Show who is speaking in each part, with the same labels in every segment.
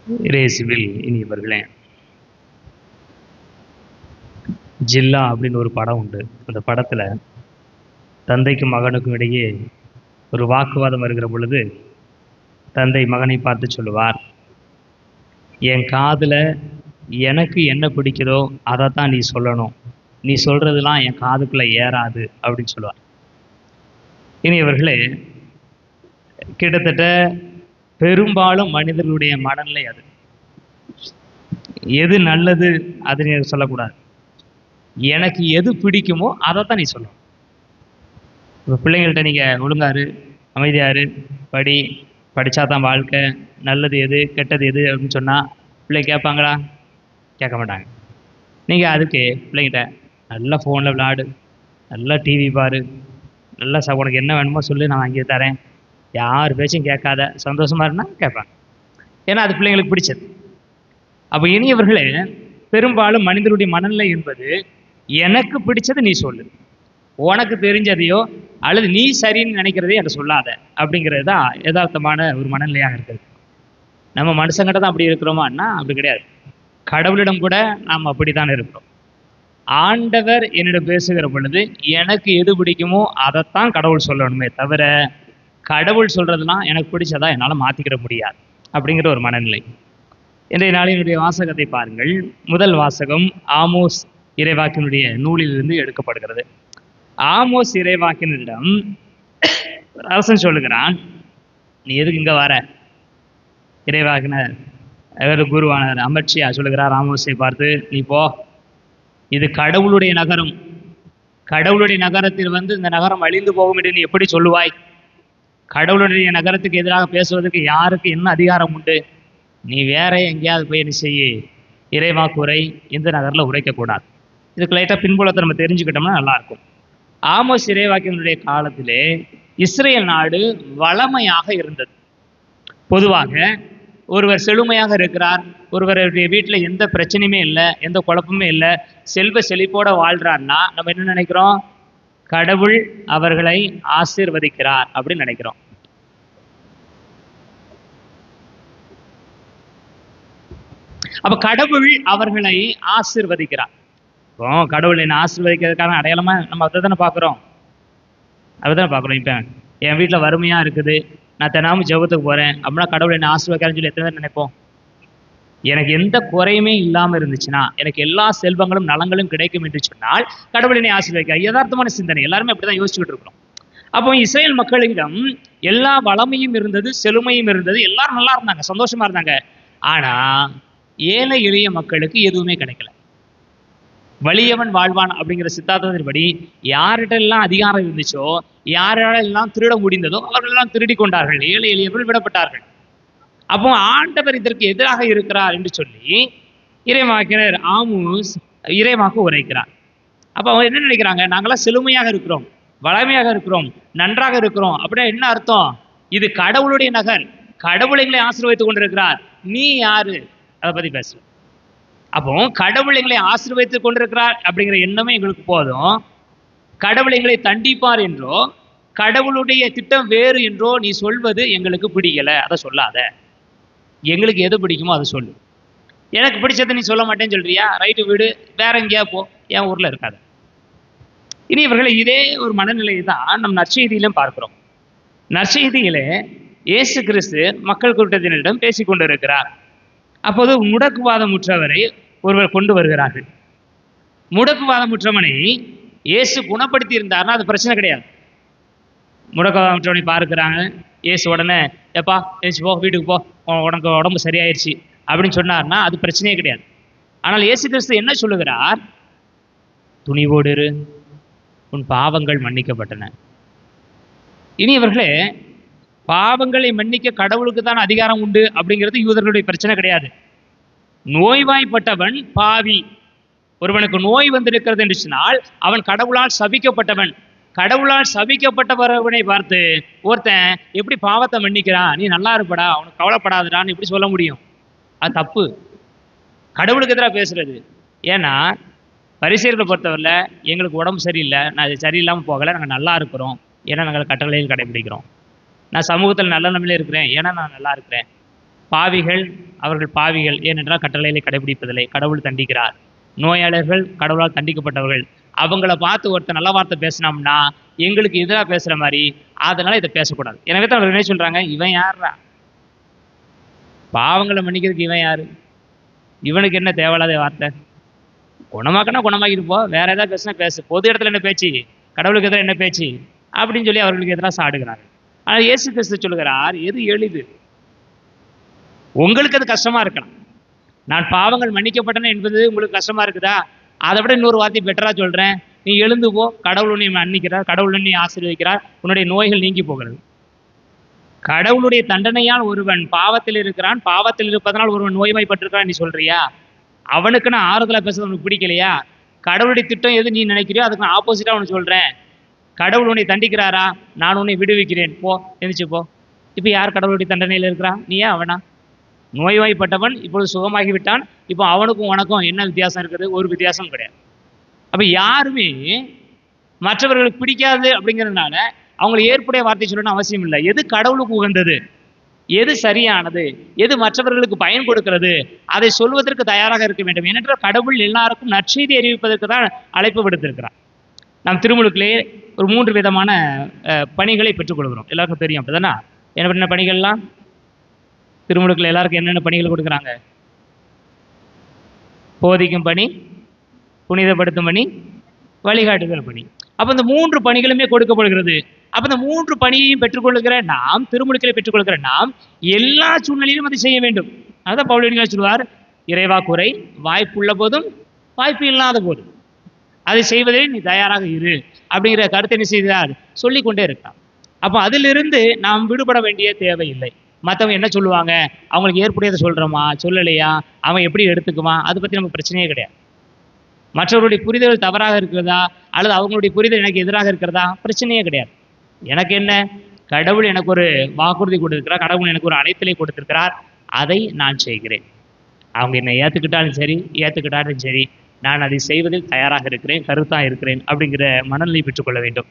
Speaker 1: இயேசுவில் இனியவர்களே, ஜில்லா அப்படின்னு ஒரு படம் உண்டு. அந்த படத்துல தந்தைக்கும் மகனுக்கும் இடையே ஒரு வாக்குவாதம் வருகிற பொழுது, தந்தை மகனை பார்த்து சொல்லுவார், என் காதுல எனக்கு என்ன பிடிக்குதோ அதைத்தான் நீ சொல்லணும். நீ சொல்றதெல்லாம் என் காதுக்குள்ள ஏறாது அப்படின்னு சொல்லுவார். இனியவர்களே, கிட்டத்தட்ட பெரும்பாலும் மனிதர்களுடைய மனநிலை அது. எது நல்லது அது நீ சொல்லக்கூடாது. எனக்கு எது பிடிக்குமோ அதைத்தான் நீ சொல்லணும். இப்போ பிள்ளைங்கள்ட்ட நீங்கள் ஒழுங்காரு, அமைதியாரு, படி, படித்தா தான் வாழ்க்கை, நல்லது எது கெட்டது எது அப்படின்னு சொன்னால் பிள்ளைங்க கேட்பாங்களா? கேட்க மாட்டாங்க. நீங்கள் அதுக்கு பிள்ளைங்கிட்ட நல்லா ஃபோனில் விளையாடு, நல்லா டிவி பாரு, நல்லா உனக்கு என்ன வேணுமோ சொல்லி நான் வாங்கி தரேன், யார் பேச்சும் கேட்காத, சந்தோஷமாக இருந்தால் கேட்பாங்க. ஏன்னா அது பிள்ளைங்களுக்கு பிடிச்சது. அப்போ இனியவர்களே, பெரும்பாலும் மனிதனுடைய மனநிலை என்பது எனக்கு பிடிச்சது நீ சொல்லு, உனக்கு தெரிஞ்சதையோ அல்லது நீ சரின்னு நினைக்கிறதையோ அதை சொல்லாத அப்படிங்கிறது தான் யதார்த்தமான ஒரு மனநிலையாக இருக்குது. நம்ம மனுஷங்கிட்ட தான் அப்படி இருக்கிறோமான்னா அப்படி கிடையாது. கடவுளிடம் கூட நாம் அப்படித்தான் இருக்கிறோம். ஆண்டவர் என்னிடம் பேசுகிற பொழுது எனக்கு எது பிடிக்குமோ அதைத்தான் கடவுள் சொல்லணுமே தவிர, கடவுள் சொல்றதுலாம் எனக்கு பிடிச்சதா என்னால் மாற்றிக்கிட முடியாது அப்படிங்கிற ஒரு மனநிலை. இன்றைய நாளினுடைய வாசகத்தை பாருங்கள். முதல் வாசகம் ஆமோஸ் இறைவாக்கினுடைய நூலிலிருந்து எடுக்கப்படுகிறது. ஆமோஸ் இறைவாக்கினரிடம் அரசன் சொல்லுகிறான், நீ எதுக்கு இங்க வர? இறைவாக்கினர் குருவானர் அமர்ச்சியா சொல்லுகிறார் ஆமோஸை பார்த்து, நீ போ, இது கடவுளுடைய நகரம், கடவுளுடைய நகரத்தில் இந்த நகரம் அழிந்து போகும் என்று நீ எப்படி சொல்லுவாய்? கடவுளுடைய நகரத்துக்கு எதிராக பேசுவதற்கு யாருக்கு என்ன அதிகாரம் உண்டு? நீ வேற எங்கேயாவது போய் என்ன செய்ய, இறைவாக்குரை இந்த நகரில் உரைக்கக்கூடாது. இதுக்கு லைட்டாக பின்புலத்தை நம்ம தெரிஞ்சுக்கிட்டோம்னா நல்லா இருக்கும். ஆமோஸ் இறைவாக்கினுடைய காலத்திலே இஸ்ரேல் நாடு வளமையாக இருந்தது. பொதுவாக ஒருவர் செழுமையாக இருக்கிறார், ஒருவருடைய வீட்டில் எந்த பிரச்சனையுமே இல்லை, எந்த குழப்பமே இல்லை, செல்வ செழிப்போட வாழ்றாருன்னா நம்ம என்ன நினைக்கிறோம்? கடவுள் அவர்களை ஆசீர்வதிக்கிறார் அப்படின்னு நினைக்கிறோம். அப்ப கடவுள் அவர்களை ஆசீர்வதிக்கிறார். கடவுள் என்ன ஆசீர்வதிக்கிறதுக்கான அடையாளமா நம்ம அதை தானே பார்க்குறோம். அதுதானே பார்க்குறோம். இப்போ என் வீட்டில் வறுமையாக இருக்குது, நான் தினமும் ஜெபத்துக்கு போகிறேன் அப்படின்னா கடவுள் என்ன ஆசீர்வதிக்காருன்னு சொல்லி எத்தனை பேர் நினைப்போம்? எனக்கு எந்த குறையுமே இல்லாமல் இருந்துச்சுன்னா, எனக்கு எல்லா செல்வங்களும் நலங்களும் கிடைக்கும் என்று சொன்னால் கடவுள் என்னை ஆசீர்வதிக்கார். யதார்த்தமான சிந்தனை, எல்லாருமே அப்படிதான் யோசிச்சுக்கிட்டு இருக்கிறோம். அப்போ இஸ்ரேல் மக்களிடம் எல்லா வளமையும் இருந்தது, செழுமையும் இருந்தது, எல்லாரும் நல்லா இருந்தாங்க, சந்தோஷமா இருந்தாங்க. ஆனா ஏழை எளிய மக்களுக்கு எதுவுமே கிடைக்கல. வலியவன் வாழ்வான் அப்படிங்கிற சித்தாந்தத்தின்படி யாரிடெல்லாம் அதிகாரம் இருந்துச்சோ, யாரெல்லாம் திருட முடிந்ததோ அவர்களெல்லாம் திருடி கொண்டார்கள், ஏழை எளியவர்கள் விடப்பட்டார்கள். அப்போ ஆண்டவர் இதற்கு எதிராக இருக்கிறார் என்று சொல்லி இறைவாக்கினர் ஆமோஸ் இறைவாக்கு உரைக்கிறார். அப்போ அவங்க என்ன நினைக்கிறாங்க? நாங்களாம் செழுமையாக இருக்கிறோம், வளமையாக இருக்கிறோம், நன்றாக இருக்கிறோம் அப்படின்னா என்ன அர்த்தம்? இது கடவுளுடைய நகர், கடவுள் எங்களை ஆசீர்வதித்துக் கொண்டிருக்கிறார், நீ யாரு அதை பத்தி பேசு. அப்போ கடவுள் எங்களை ஆசீர்வதித்துக் கொண்டிருக்கிறார் அப்படிங்கிற எண்ணமே எங்களுக்கு போதும். கடவுள் எங்களை தண்டிப்பார் என்றோ, கடவுளுடைய திட்டம் வேறு என்றோ நீ சொல்வது எங்களுக்கு பிடிக்கல, அதை சொல்லாத. எங்களுக்கு எது பிடிக்குமோ அதை சொல்லு. எனக்கு பிடிச்சதை நீ சொல்ல மாட்டேன்னு சொல்றியா? ரைட்டு, வீடு, வேற எங்கேயா போ, என் ஊர்ல இருக்காது. இனி இவர்களை இதே ஒரு மனநிலையை தான் நம் நற்செய்தியிலும் பார்க்கிறோம். நற்செய்தியிலே இயேசு கிறிஸ்து மக்கள் கூட்டத்தினரிடம் பேசிக் கொண்டிருக்கிறார். அப்போது முடக்குவாதமுற்றவரை ஒருவர் கொண்டு வருகிறார்கள். முடக்குவாதமுற்றவனை இயேசு குணப்படுத்தி இருந்தார்னா அது பிரச்சனை கிடையாது. முடக்குவாதமுற்றவனை பார்க்கிறாங்க, இயேசு உடனே எப்பா ஏசி போ, வீட்டுக்கு போ, உனக்கு உடம்பு சரியாயிருச்சு அப்படின்னு சொன்னார்னா அது பிரச்சனையே கிடையாது. ஆனால் இயேசு கிறிஸ்து என்ன சொல்லுகிறார்? துணிவோடு இரு, உன் பாவங்கள் மன்னிக்கப்பட்டன. இனி இவர்களே, பாவங்களை மன்னிக்க கடவுளுக்கு தான் அதிகாரம் உண்டு அப்படிங்கிறது யூதர்களுடைய பிரச்சனை கிடையாது. நோய்வாய்ப்பட்டவன் பாவி, ஒருவனுக்கு நோய் வந்திருக்கிறது என்று சொன்னால் அவன் கடவுளால் சபிக்கப்பட்டவன். கடவுளால் சபிக்கப்பட்டவனை பார்த்து ஒருத்தன் எப்படி பாவத்தை மன்னிக்கிறான், நீ நல்லா இருப்படா, அவனுக்கு கவலைப்படாதுடான்னு எப்படி சொல்ல முடியும்? அது தப்பு, கடவுளுக்கு எதிராக பேசுறது. ஏன்னா பரிசேயர்களை பொறுத்தவரையில் எங்களுக்கு உடம்பு சரியில்லை, நான் இது சரியில்லாமல் போகலை, நாங்கள் நல்லா இருக்கிறோம் ஏன்னா நாங்கள் கட்டளையில் கடைபிடிக்கிறோம். நான் சமூகத்தில் நல்ல நிலைமையில இருக்கிறேன் ஏன்னா நான் நல்லா இருக்கிறேன். பாவிகள் அவர்கள் பாவிகள், ஏனென்றால் கட்டளைகளை கடைபிடிப்பதில்லை, கடவுள் தண்டிக்கிறார். நோயாளர்கள் கடவுளால் தண்டிக்கப்பட்டவர்கள், அவங்கள பார்த்து ஒருத்தர் நல்ல வார்த்தை பேசினோம்னா எங்களுக்கு எதிராக பேசுற மாதிரி, அதனால இதை பேசக்கூடாது. எனவே தான் அவர் என்ன சொல்றாங்க, இவன் யாரா, பாவங்களை மன்னிக்கிறதுக்கு இவன் யாரு, இவனுக்கு என்ன தேவையில்லாத வார்த்தை, குணமாக்கனா குணமாக்கிட்டு போ, வேற ஏதாவது பேசுனா பேசு, பொது இடத்துல என்ன பேச்சு, கடவுளுக்கு எதிராக என்ன பேச்சு அப்படின்னு சொல்லி அவர்களுக்கு எதிராக சாடுகிறார். ஆனால் இயேசு கிறிஸ்து சொல்கிறார், எது எளிது, உங்களுக்கு அது கஷ்டமா இருக்கலாம். நான் பாவங்கள் மன்னிக்கப்பட்டன என்பது உங்களுக்கு கஷ்டமா இருக்குதா, அதை விட இன்னொரு வார்த்தை பெட்டரா சொல்றேன், நீ எழுந்து போ, கடவுள் உன்னை மன்னிக்கிறார், கடவுள் உன்னை ஆசீர்வதிக்கிறார், உன்னுடைய நோய்கள் நீங்கி போகிறது. கடவுளுடைய தண்டனையால் ஒருவன் பாவத்தில் இருக்கிறான், பாவத்தில் இருப்பதனால் ஒருவன் நோய்வாய்ப்பட்டிருக்கிறான் நீ சொல்றியா, அவனுக்கு நான் ஆறுதலா பேசுறது உனக்கு பிடிக்கலையா, கடவுளுடைய திட்டம் எது நீ நினைக்கிறியோ அதுக்கு நான் ஆப்போசிட்டா உனக்கு சொல்றேன். கடவுள் உன்னை தண்டிக்கிறாரா, நான் உன்னை விடுவிக்கிறேன், போ எந்திரிச்சு போ. இப்போ யார் கடவுளுடைய தண்டனையில் இருக்கிறான், நீயா அவனா? நோய்வாய்ப்பட்டவன் இப்பொழுது சுகமாகிவிட்டான், இப்போ அவனுக்கும் உனக்கும் என்ன வித்தியாசம் இருக்குது, ஒரு வித்தியாசம் கிடையாது. அப்ப யாருமே மற்றவர்களுக்கு பிடிக்காது அப்படிங்கிறதுனால அவங்களை ஏற்புடைய வார்த்தை சொல்லணும்னு அவசியம் இல்லை. எது கடவுளுக்கு உகந்தது, எது சரியானது, எது மற்றவர்களுக்கு பயன் கொடுக்கிறது, அதை சொல்வதற்கு தயாராக இருக்க வேண்டும். ஏனென்றால் கடவுள் எல்லாருக்கும் நற்செய்தி அறிவிப்பதற்கு தான் அழைப்பு விடுத்திருக்கிறார். நாம் திருமுழுக்கிலே ஒரு 3 விதமான பணிகளை பெற்றுக்கொள்கிறோம், எல்லாருக்கும் தெரியும் அப்படிதானா? என்ன பணிகள்லாம் திருமுழுக்கில் எல்லாருக்கும் என்னென்ன பணிகள் கொடுக்குறாங்க? போதிக்கும் பணி, புனிதப்படுத்தும் பணி, வழிகாட்டுதல் பணி. அப்போ இந்த 3 பணிகளுமே கொடுக்கப்படுகிறது. அப்போ இந்த 3 பணியையும் பெற்றுக்கொள்கிற நாம், திருமுழுக்கிலே பெற்றுக்கொள்கிற நாம் எல்லா சூழ்நிலையிலும் அதை செய்ய வேண்டும். அதான் பவுல் சொல்வார், இறைவா குறை, வாய்ப்புள்ள போதும் வாய்ப்பு இல்லாத போதும் அதை செய்வதில் நீ தயாராக இரு அப்படிங்கிற கருத்தை என்ன செய்தார், சொல்லிக்கொண்டே இருக்கான். அப்போ அதிலிருந்து நாம் விடுபட வேண்டிய தேவையில்லை. மற்றவங்க என்ன சொல்லுவாங்க, அவங்களுக்கு ஏற்புடையதை சொல்கிறோமா சொல்லலையா, அவன் எப்படி எடுத்துக்குவான், அதை பற்றி நமக்கு பிரச்சனையே கிடையாது. மற்றவர்களுடைய புரிதல் தவறாக இருக்கிறதா அல்லது அவங்களுடைய புரிதல் எனக்கு எதிராக இருக்கிறதா, பிரச்சனையே கிடையாது. எனக்கு என்ன, கடவுள் எனக்கு ஒரு வாக்குறுதி கொடுத்திருக்கிறார், கடவுள் எனக்கு ஒரு அழைத்தலை கொடுத்திருக்கிறார், அதை நான் செய்கிறேன். அவங்க என்னை ஏற்றுக்கிட்டாலும் சரி ஏற்றுக்கிட்டாலும் சரி, நான் அதை செய்வதில் தயாராக இருக்கிறேன், கருத்தாக இருக்கிறேன் அப்படிங்கிற மனநிலை பெற்றுக்கொள்ள வேண்டும்.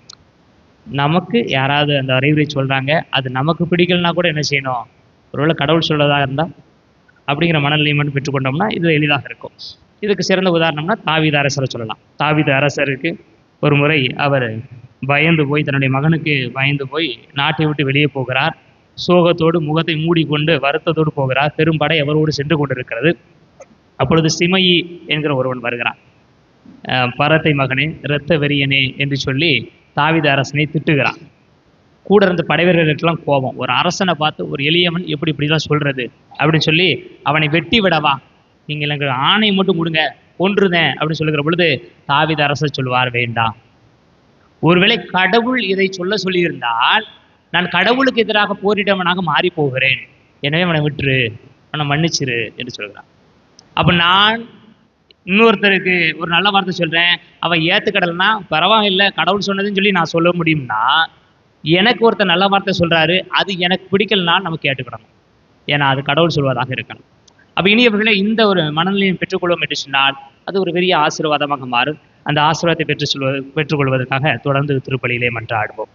Speaker 1: நமக்கு யாராவது அந்த அறிவுரை சொல்கிறாங்க, அது நமக்கு பிடிக்கலனா கூட என்ன செய்யணும், ஒருவேளை கடவுள் சொல்றதாக இருந்தால் அப்படிங்கிற மனநிலையை மட்டும் பெற்றுக்கொண்டோம்னா இது எளிதாக இருக்கும். இதுக்கு சிறந்த உதாரணம்னா தாவீது அரசரை சொல்லலாம். தாவீது அரசருக்கு ஒரு முறை அவர் பயந்து போய், தன்னுடைய மகனுக்கு பயந்து போய் நாட்டை விட்டு வெளியே போகிறார். சோகத்தோடு முகத்தை மூடிக்கொண்டு வருத்தத்தோடு போகிறார். பெரும்படை அவரோடு சென்று கொண்டிருக்கிறது. அப்பொழுது சிமையி என்கிற ஒருவன் வருகிறான். பரத்தை மகனே, இரத்த வெறியனே என்று சொல்லி தாவீது அரசனை திட்டுகிறான். கூட இருந்த படைவர்களுக்கெல்லாம் கோபம், ஒரு அரசனை பார்த்து ஒரு எளியவன் எப்படி இப்படிலாம் சொல்றது அப்படின்னு சொல்லி அவனை வெட்டி விடவா, நீங்கள் எனக்கு ஆணை மட்டும் கொடுங்க, கொன்றுதேன் அப்படின்னு சொல்லுகிற பொழுது தாவீது அரசர் சொல்வார், வேண்டாம், ஒருவேளை கடவுள் இதை சொல்ல சொல்லியிருந்தால் நான் கடவுளுக்கு எதிராக போரிட்டவனாக மாறி போகிறேன், எனவே அவனை விட்டுரு, அவனை மன்னிச்சிரு என்று சொல்கிறான். அப்போ நான் இன்னொருத்தருக்கு ஒரு நல்ல வார்த்தை சொல்கிறேன், அவன் ஏற்றுக்கடலைன்னா பரவாயில்லை, கடவுள் சொன்னதுன்னு சொல்லி நான் சொல்ல முடியும்னா, எனக்கு ஒருத்தர் நல்ல வார்த்தை சொல்கிறாரு, அது எனக்கு பிடிக்கலனா நம்ம கேட்டுக்கிடணும், ஏன்னா அது கடவுள் சொல்வதாக இருக்கணும். அப்போ இனியவர்களை இந்த ஒரு மனநிலையை பெற்றுக்கொள்வோம் என்று சொன்னால் அது ஒரு பெரிய ஆசீர்வாதமாக மாறும். அந்த ஆசீர்வாதத்தை பெற்றுக்கொள்வதற்காக தொடர்ந்து திருப்பலியிலே மன்றாடுவோம்.